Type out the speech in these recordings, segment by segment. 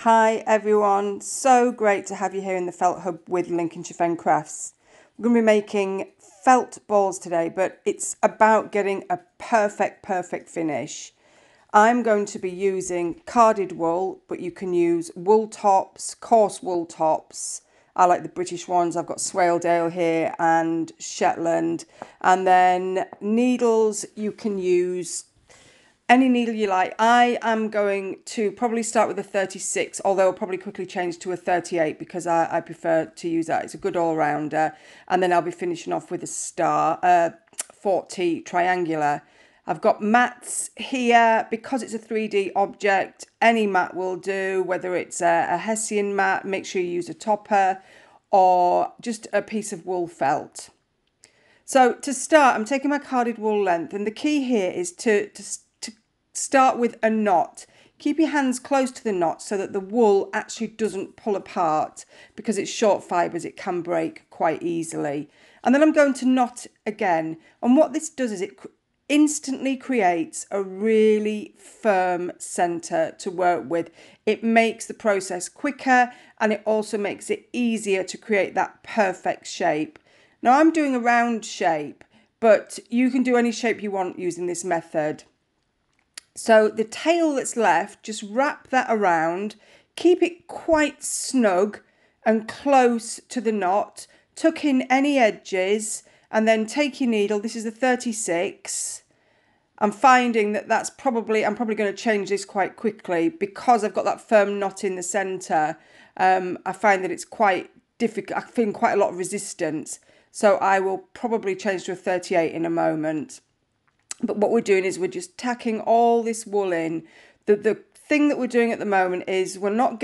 Hi everyone, so great to have you here in the Felt Hub with Lincolnshire Fen Crafts. We're going to be making felt balls today, but it's about getting a perfect finish. I'm going to be using carded wool, but you can use wool tops, coarse wool tops. I like the British ones. I've got Swaledale here and Shetland. And then needles, you can use any needle you like. I am going to probably start with a 36, although I'll probably quickly change to a 38 because I prefer to use that. It's a good all-rounder. And then I'll be finishing off with a star, 40 triangular. I've got mats here because it's a 3D object. Any mat will do, whether it's a Hessian mat, make sure you use a topper, or just a piece of wool felt. So to start, I'm taking my carded wool length, and the key here is to start with a knot. Keep your hands close to the knot so that the wool actually doesn't pull apart, because it's short fibres, it can break quite easily. And then I'm going to knot again. And what this does is it instantly creates a really firm centre to work with. It makes the process quicker, and it also makes it easier to create that perfect shape. Now I'm doing a round shape, but you can do any shape you want using this method. So the tail that's left, just wrap that around, keep it quite snug and close to the knot, tuck in any edges, and then take your needle. This is the 36. I'm finding that I'm probably going to change this quite quickly because I've got that firm knot in the centre. I find that it's quite difficult. I feel quite a lot of resistance. So I will probably change to a 38 in a moment. But what we're doing is we're just tacking all this wool in. The thing that we're doing at the moment is we're not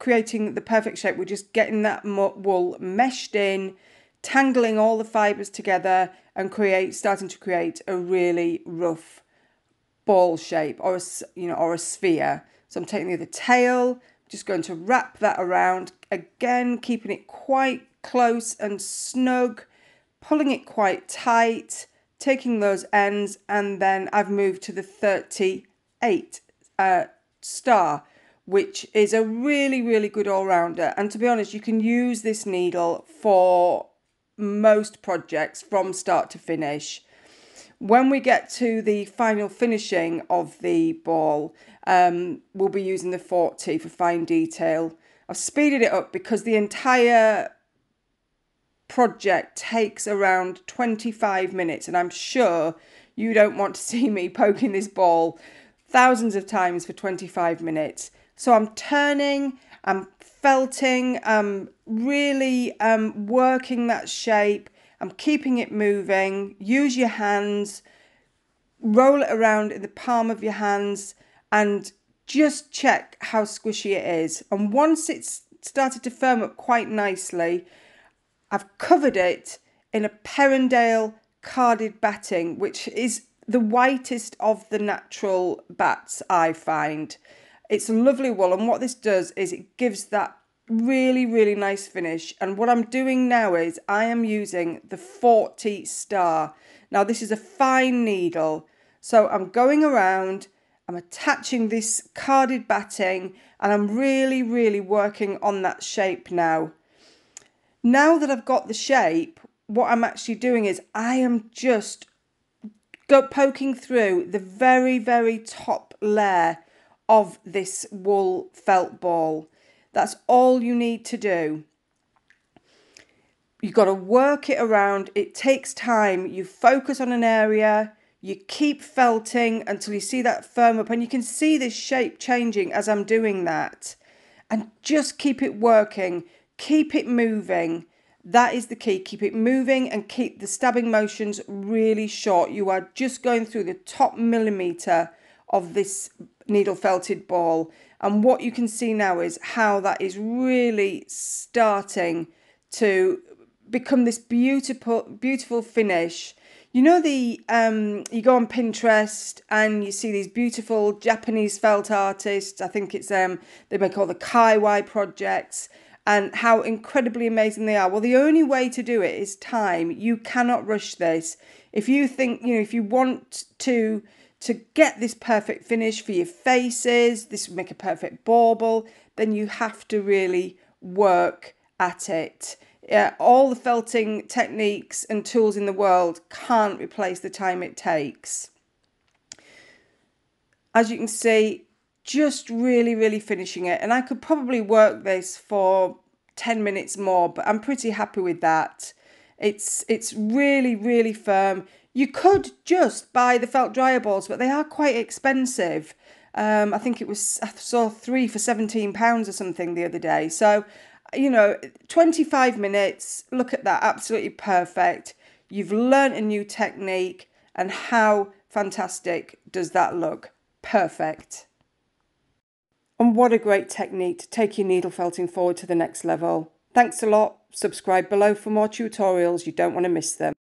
creating the perfect shape. We're just getting that wool meshed in, tangling all the fibres together, and starting to create a really rough ball shape, or a sphere. So I'm taking the tail, just going to wrap that around again, keeping it quite close and snug, pulling it quite tight, taking those ends, and then I've moved to the 38 star, which is a really good all-rounder. And to be honest, you can use this needle for most projects from start to finish. When we get to the final finishing of the ball, we'll be using the 40 for fine detail. I've speeded it up because the entire project takes around 25 minutes, and I'm sure you don't want to see me poking this ball thousands of times for 25 minutes. So I'm turning, I'm felting, I'm really working that shape, I'm keeping it moving. Use your hands, roll it around in the palm of your hands, and just check how squishy it is. And once it's started to firm up quite nicely, I've covered it in a Perendale carded batting, which is the whitest of the natural bats, I find. It's a lovely wool, and what this does is it gives that really nice finish. And what I'm doing now is I am using the 40 star. Now this is a fine needle, so I'm going around, I'm attaching this carded batting, and I'm really working on that shape now. Now that I've got the shape, what I'm actually doing is I am just poking through the very top layer of this wool felt ball. That's all you need to do. You've got to work it around. It takes time. You focus on an area, you keep felting until you see that firm up, and you can see this shape changing as I'm doing that. And just keep it working. Keep it moving. That is the key. Keep it moving and keep the stabbing motions really short. You are just going through the top millimetre of this needle felted ball. And what you can see now is how that is really starting to become this beautiful finish. You know, you go on Pinterest and you see these beautiful Japanese felt artists. I think it's they make all the Kaiwai projects, and how incredibly amazing they are. Well, the only way to do it is time. You cannot rush this. If you think, if you want to to get this perfect finish for your faces, this would make a perfect bauble, then you have to really work at it. All the felting techniques and tools in the world can't replace the time it takes. As you can see, just really finishing it. And I could probably work this for 10 minutes more, but I'm pretty happy with that. It's really firm. You could just buy the felt dryer balls, but they are quite expensive. I think I saw 3 for £17 or something the other day. So, 25 minutes, look at that, absolutely perfect. You've learnt a new technique, and how fantastic does that look? Perfect. And what a great technique to take your needle felting forward to the next level. Thanks a lot. Subscribe below for more tutorials. You don't want to miss them.